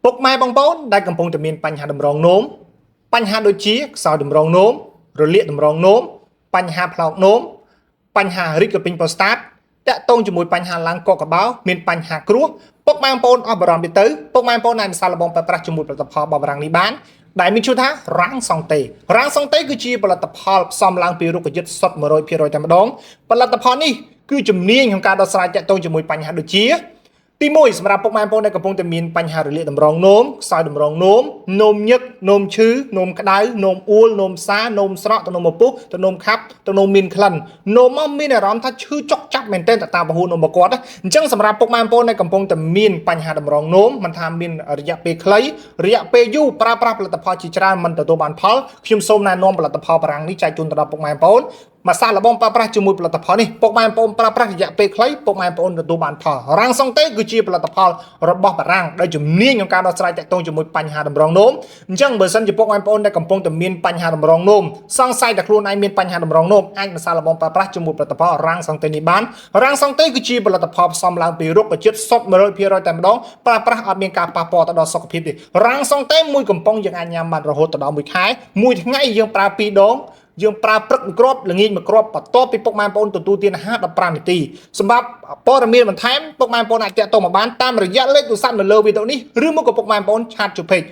ពុកម៉ែបងប្អូនដែលកំពុងតែមានបញ្ហាតម្រងនោមបញ្ហាដូចជាខ្សោយតម្រងនោមរលាកតម្រងនោមបញ្ហាផ្លោកនោមបញ្ហារីកកពីងប្រូស្តាតតាក់ទងជាមួយបញ្ហាឡើងកកក្បៅមានបញ្ហាគ្រោះពុកម៉ែបងប្អូនអស់បារម្ភទៅពុកម៉ែបងប្អូនដែលមិនសាកល្បងប្រើប្រាស់ជាមួយផលិតផលបបរាំងនេះបានដែលមានឈ្មោះថារាំងសង់តេរាំងសង់តេគឺជាផលិតផលផ្សំឡើងពីរុក្ខជាតិសុទ្ធ 100% តែម្ដងផលិតផលនេះគឺជំនាញក្នុងការដោះស្រាយតាក់ទងជាមួយបញ្ហាដូចជាទី1សម្រាប់ពុកម៉ែបងប្អូនដែលកំពុងតែមានបញ្ហារលាកតម្រងនោមខ្សោយតម្រងនោមនោមញឹកនោមឈឺនោមក្តៅនោមអួលនោមសានោមស្រកទៅនោមពុះទៅនោមខាប់ទៅនោមមានក្លិននោមមកមានអារម្មណ៍ថាឈឺចុកចាប់មែនទែនតាមពហុនោមរបស់គាត់អញ្ចឹងសម្រាប់ពុកម៉ែបងប្អូនដែលកំពុងតែមានបញ្ហាតម្រងនោមមិនថាមានរយៈពេលខ្លីរយៈពេលយូរប្រើប្រាស់ផលិតផលជាច្រើនមិនទទួលបានផលខ្ញុំសូមណែនាំផលិតផលបារាំងនេះចែកជូនទៅដល់ពុកម៉ែបងប្អូនមកសាកល្បងប្រើប្រាស់ជាមួយផលិតផលនេះពុកម៉ែបងប្អូនប្រើប្រាស់រយៈពេលខ្លីពុកម៉ែបងប្អូនទទួលបានផលរាំងសង់តេគឺជាផលិតផលរបស់បារាំងដែលជំនាញក្នុងការដោះស្រាយតាក់ទងជាមួយបញ្ហាតម្រងនោមអញ្ចឹងបើសិនជាពុកម៉ែបងប្អូនដែលកំពុងតែមានបញ្ហាតម្រងនោមសង្ស័យថាខ្លួនឯងមានបញ្ហាតម្រងនោមអាចមកសាកល្បងប្រើប្រាស់ជាមួយផលិតផលរាំងសង់តេនេះបានរាំងសង់តេគឺជាផលិតផលផ្សំឡើងពីរុក្ខជាតិសុទ្ធ 100% តែម្ដងប្រើប្រាស់អត់មានការប៉ះពាល់ទៅដល់សុខភាពទេរាំងសង់តេមួយកំប៉ុងយើងអាចញ៉ាំបានរហូតដល់មួយខែមួយថ្ងៃយើងប្រើ2ដងយើងប្រើព្រឹកមួយគ្រាប់ល្ងាចមួយគ្រាប់បន្ទាប់ពីពុកម៉ែបងប្អូនទទួលទានអាហារ15នាទីសម្រាប់ព័ត៌មានបន្ថែមពុកម៉ែបងប្អូនអាចទាក់ទងមកបានតាមរយៈលេខទូរស័ព្ទនៅលើវីដេអូនេះឬមកក៏ពុកម៉ែបងប្អូនឆាតជពេក